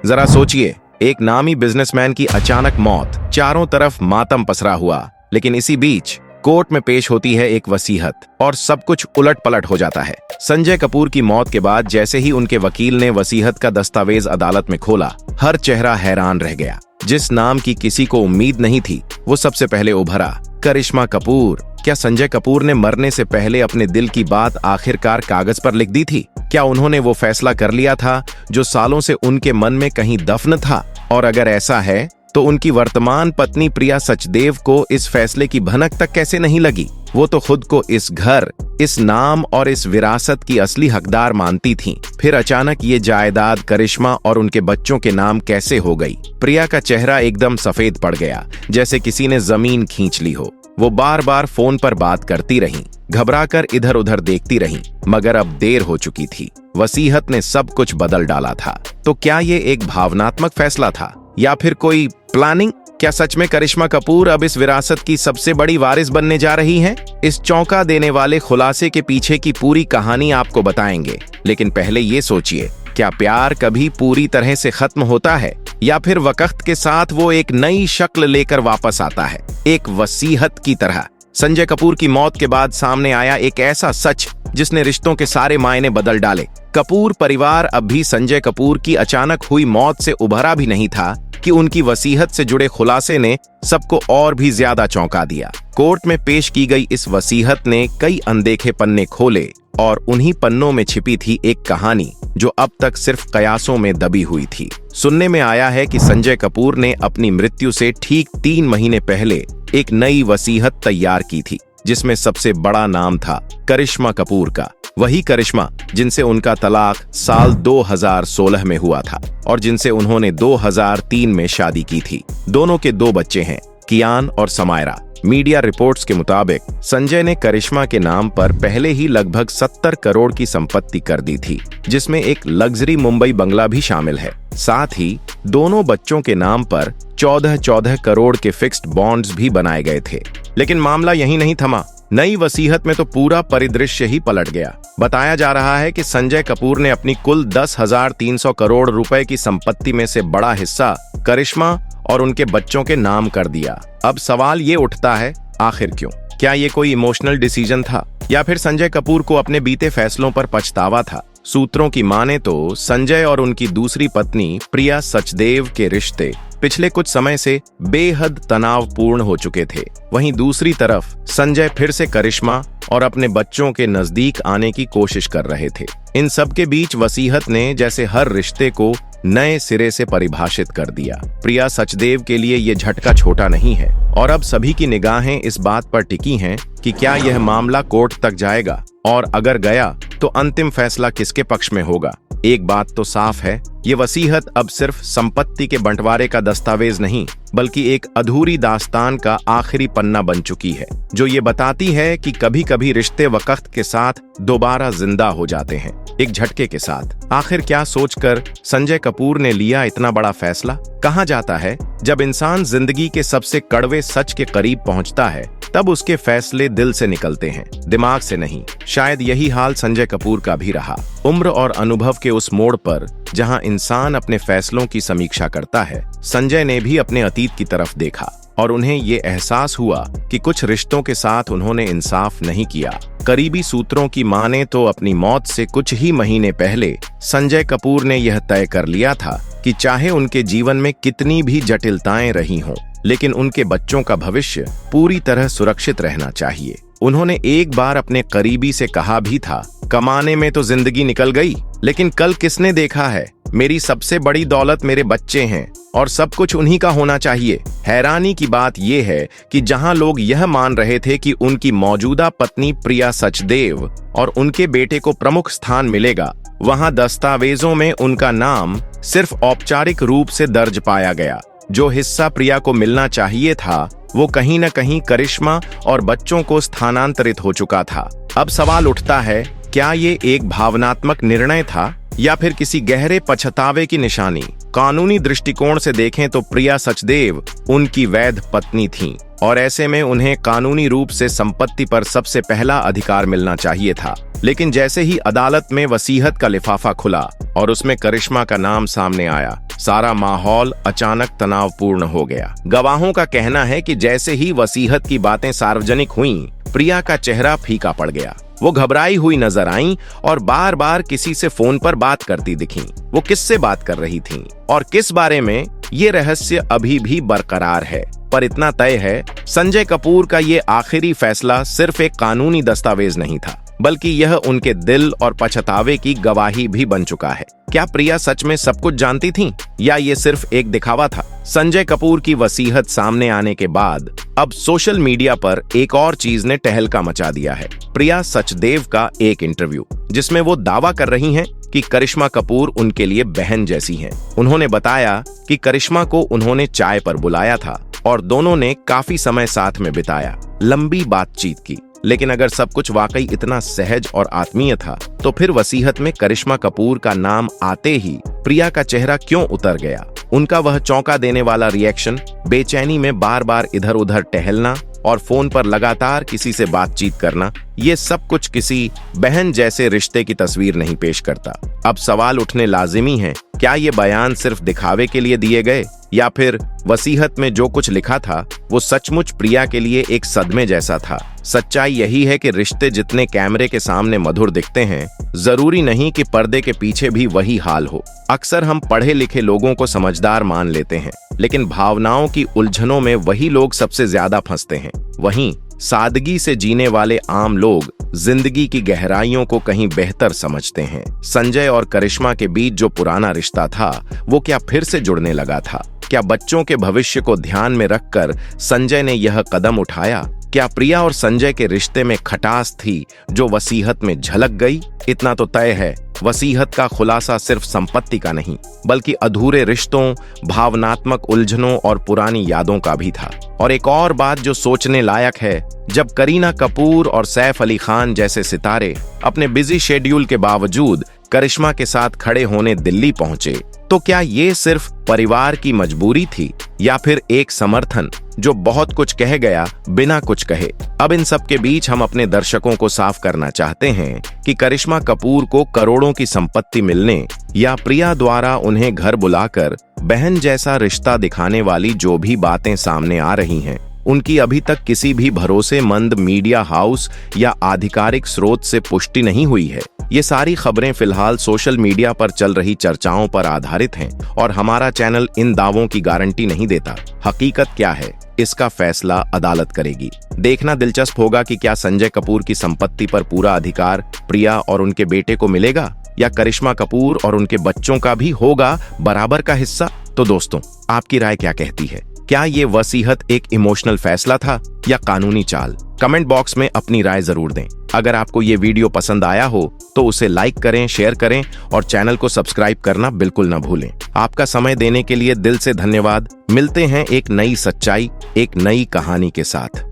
जरा सोचिए, एक नामी बिजनेसमैन की अचानक मौत, चारों तरफ मातम पसरा हुआ, लेकिन इसी बीच कोर्ट में पेश होती है एक वसीयत और सब कुछ उलट पलट हो जाता है। संजय कपूर की मौत के बाद जैसे ही उनके वकील ने वसीयत का दस्तावेज अदालत में खोला, हर चेहरा हैरान रह गया। जिस नाम की किसी को उम्मीद नहीं थी, वो सबसे पहले उभरा, करिश्मा कपूर। क्या संजय कपूर ने मरने से पहले अपने दिल की बात आखिरकार कागज पर लिख दी थी? क्या उन्होंने वो फैसला कर लिया था जो सालों से उनके मन में कहीं दफन था? और अगर ऐसा है तो उनकी वर्तमान पत्नी प्रिया सचदेव को इस फैसले की भनक तक कैसे नहीं लगी? वो तो खुद को इस घर, इस नाम और इस विरासत की असली हकदार मानती थीं। फिर अचानक ये जायदाद करिश्मा और उनके बच्चों के नाम कैसे हो गई? प्रिया का चेहरा एकदम सफेद पड़ गया, जैसे किसी ने जमीन खींच ली हो। वो बार बार फोन पर बात करती रहीं, घबराकर इधर उधर देखती रहीं, मगर अब देर हो चुकी थी। वसीयत ने सब कुछ बदल डाला था। तो क्या ये एक भावनात्मक फैसला था या फिर कोई प्लानिंग? क्या सच में करिश्मा कपूर अब इस विरासत की सबसे बड़ी वारिस बनने जा रही हैं? इस चौंका देने वाले खुलासे के पीछे की पूरी कहानी आपको बताएंगे, लेकिन पहले ये सोचिए, क्या प्यार कभी पूरी तरह से खत्म होता है या फिर वक्त के साथ वो एक नई शक्ल लेकर वापस आता है, एक वसीयत की तरह? संजय कपूर की मौत के बाद सामने आया एक ऐसा सच जिसने रिश्तों के सारे मायने बदल डाले। कपूर परिवार अब भी संजय कपूर की अचानक हुई मौत से उभरा भी नहीं था कि उनकी वसीयत से जुड़े खुलासे ने सबको और भी ज्यादा चौंका दिया। कोर्ट में पेश की गई इस वसीयत ने कई अनदेखे पन्ने खोले और उन्हीं पन्नों में छिपी थी एक कहानी जो अब तक सिर्फ कयासों में दबी हुई थी। सुनने में आया है कि संजय कपूर ने अपनी मृत्यु से ठीक 3 महीने पहले एक नई वसीयत तैयार की थी, जिसमें सबसे बड़ा नाम था करिश्मा कपूर का। वही करिश्मा जिनसे उनका तलाक साल 2016 में हुआ था और जिनसे उन्होंने 2003 में शादी की थी। दोनों के 2 बच्चे हैं, कियान और समायरा। मीडिया रिपोर्ट्स के मुताबिक संजय ने करिश्मा के नाम पर पहले ही लगभग 70 करोड़ की संपत्ति कर दी थी, जिसमें एक लग्जरी मुंबई बंगला भी शामिल है। साथ ही दोनों बच्चों के नाम पर 14 करोड़ के फिक्स्ड बॉन्ड्स भी बनाए गए थे। लेकिन मामला यही नहीं थमा। नई वसीयत में तो पूरा परिदृश्य ही पलट गया। बताया जा रहा है कि संजय कपूर ने अपनी कुल 10,300 करोड़ रुपए की संपत्ति में से बड़ा हिस्सा करिश्मा और उनके बच्चों के नाम कर दिया। अब सवाल ये उठता है, आखिर क्यों? क्या ये कोई इमोशनल डिसीजन था या फिर संजय कपूर को अपने बीते फैसलों पर पछतावा था? सूत्रों की माने तो संजय और उनकी दूसरी पत्नी प्रिया सचदेव के रिश्ते पिछले कुछ समय से बेहद तनावपूर्ण हो चुके थे। वहीं दूसरी तरफ संजय फिर से करिश्मा और अपने बच्चों के नजदीक आने की कोशिश कर रहे थे। इन सब के बीच वसीयत ने जैसे हर रिश्ते को नए सिरे से परिभाषित कर दिया। प्रिया सचदेव के लिए ये झटका छोटा नहीं है और अब सभी की निगाहें इस बात पर टिकी हैं कि क्या यह मामला कोर्ट तक जाएगा और अगर गया तो अंतिम फैसला किसके पक्ष में होगा। एक बात तो साफ है, ये वसीयत अब सिर्फ संपत्ति के बंटवारे का दस्तावेज नहीं, बल्कि एक अधूरी दास्तान का आखिरी पन्ना बन चुकी है, जो ये बताती है कि कभी कभी रिश्ते वक्त के साथ दोबारा जिंदा हो जाते हैं, एक झटके के साथ। आखिर क्या सोचकर संजय कपूर ने लिया इतना बड़ा फैसला? कहा जाता है, जब इंसान जिंदगी के सबसे कड़वे सच के करीब पहुंचता है, तब उसके फैसले दिल से निकलते हैं, दिमाग से नहीं। शायद यही हाल संजय कपूर का भी रहा। उम्र और अनुभव के उस मोड़ पर जहां इंसान अपने फैसलों की समीक्षा करता है, संजय ने भी अपने अतीत की तरफ देखा और उन्हें ये एहसास हुआ कि कुछ रिश्तों के साथ उन्होंने इंसाफ नहीं किया। करीबी सूत्रों की माने तो अपनी मौत से कुछ ही महीने पहले संजय कपूर ने यह तय कर लिया था कि चाहे उनके जीवन में कितनी भी जटिलताएं रही हों, लेकिन उनके बच्चों का भविष्य पूरी तरह सुरक्षित रहना चाहिए। उन्होंने एक बार अपने करीबी से कहा भी था, कमाने में तो जिंदगी निकल गई, लेकिन कल किसने देखा है? मेरी सबसे बड़ी दौलत मेरे बच्चे हैं और सब कुछ उन्हीं का होना चाहिए। हैरानी की बात यह है कि जहां लोग यह मान रहे थे कि उनकी मौजूदा पत्नी प्रिया सचदेव और उनके बेटे को प्रमुख स्थान मिलेगा, वहां दस्तावेजों में उनका नाम सिर्फ औपचारिक रूप से दर्ज पाया गया। जो हिस्सा प्रिया को मिलना चाहिए था, वो कहीं न कहीं करिश्मा और बच्चों को स्थानांतरित हो चुका था। अब सवाल उठता है, क्या ये एक भावनात्मक निर्णय था या फिर किसी गहरे पछतावे की निशानी? कानूनी दृष्टिकोण से देखें तो प्रिया सचदेव उनकी वैध पत्नी थीं और ऐसे में उन्हें कानूनी रूप से संपत्ति पर सबसे पहला अधिकार मिलना चाहिए था। लेकिन जैसे ही अदालत में वसीयत का लिफाफा खुला और उसमें करिश्मा का नाम सामने आया, सारा माहौल अचानक तनावपूर्ण हो गया। गवाहों का कहना है कि जैसे ही वसीयत की बातें सार्वजनिक हुईं, प्रिया का चेहरा फीका पड़ गया। वो घबराई हुई नजर आईं और बार बार किसी से फोन पर बात करती दिखीं। वो किससे बात कर रही थीं और किस बारे में, ये रहस्य अभी भी बरकरार है। पर इतना तय है, संजय कपूर का ये आखिरी फैसला सिर्फ एक कानूनी दस्तावेज नहीं था, बल्कि यह उनके दिल और पछतावे की गवाही भी बन चुका है। क्या प्रिया सच में सब कुछ जानती थीं या ये सिर्फ एक दिखावा था? संजय कपूर की वसीयत सामने आने के बाद अब सोशल मीडिया पर एक और चीज ने तहलका मचा दिया है। प्रिया सचदेव का एक इंटरव्यू, जिसमें वो दावा कर रही हैं कि करिश्मा कपूर उनके लिए बहन जैसी हैं। उन्होंने बताया कि करिश्मा को उन्होंने चाय पर बुलाया था और दोनों ने काफी समय साथ में बिताया, लंबी बातचीत की। लेकिन अगर सब कुछ वाकई इतना सहज और आत्मीय था, तो फिर वसीयत में करिश्मा कपूर का नाम आते ही प्रिया का चेहरा क्यों उतर गया? उनका वह चौंका देने वाला रिएक्शन, बेचैनी में बार बार इधर उधर टहलना और फोन पर लगातार किसी से बातचीत करना, ये सब कुछ किसी बहन जैसे रिश्ते की तस्वीर नहीं पेश करता। अब सवाल उठने लाजिमी है, क्या ये बयान सिर्फ दिखावे के लिए दिए गए या फिर वसीयत में जो कुछ लिखा था वो सचमुच प्रिया के लिए एक सदमे जैसा था? सच्चाई यही है कि रिश्ते जितने कैमरे के सामने मधुर दिखते हैं, जरूरी नहीं कि पर्दे के पीछे भी वही हाल हो। अक्सर हम पढ़े लिखे लोगों को समझदार मान लेते हैं, लेकिन भावनाओं की उलझनों में वही लोग सबसे ज्यादा फंसते हैं। वहीं सादगी से जीने वाले आम लोग जिंदगी की गहराइयों को कहीं बेहतर समझते हैं। संजय और करिश्मा के बीच जो पुराना रिश्ता था, वो क्या फिर से जुड़ने लगा था? क्या बच्चों के भविष्य को ध्यान में रखकर संजय ने यह कदम उठाया? क्या प्रिया और संजय के रिश्ते में खटास थी जो वसीयत में झलक गई? इतना तो तय है, वसीयत का खुलासा सिर्फ संपत्ति का नहीं, बल्कि अधूरे रिश्तों, भावनात्मक उलझनों और पुरानी यादों का भी था। और एक और बात जो सोचने लायक है, जब करीना कपूर और सैफ अली खान जैसे सितारे अपने बिजी शेड्यूल के बावजूद करिश्मा के साथ खड़े होने दिल्ली पहुंचे, तो क्या ये सिर्फ परिवार की मजबूरी थी या फिर एक समर्थन जो बहुत कुछ कह गया बिना कुछ कहे? अब इन सब के बीच हम अपने दर्शकों को साफ करना चाहते हैं कि करिश्मा कपूर को करोड़ों की संपत्ति मिलने या प्रिया द्वारा उन्हें घर बुलाकर बहन जैसा रिश्ता दिखाने वाली जो भी बातें सामने आ रही हैं, उनकी अभी तक किसी भी भरोसेमंद मीडिया हाउस या आधिकारिक स्रोत से पुष्टि नहीं हुई है। ये सारी खबरें फिलहाल सोशल मीडिया पर चल रही चर्चाओं पर आधारित हैं और हमारा चैनल इन दावों की गारंटी नहीं देता। हकीकत क्या है, इसका फैसला अदालत करेगी। देखना दिलचस्प होगा कि क्या संजय कपूर की संपत्ति पर पूरा अधिकार प्रिया और उनके बेटे को मिलेगा या करिश्मा कपूर और उनके बच्चों का भी होगा बराबर का हिस्सा? तो दोस्तों, आपकी राय क्या कहती है? क्या ये वसीयत एक इमोशनल फैसला था या कानूनी चाल? कमेंट बॉक्स में अपनी राय जरूर दें। अगर आपको ये वीडियो पसंद आया हो तो उसे लाइक करें, शेयर करें और चैनल को सब्सक्राइब करना बिल्कुल न भूलें। आपका समय देने के लिए दिल से धन्यवाद। मिलते हैं एक नई सच्चाई, एक नई कहानी के साथ।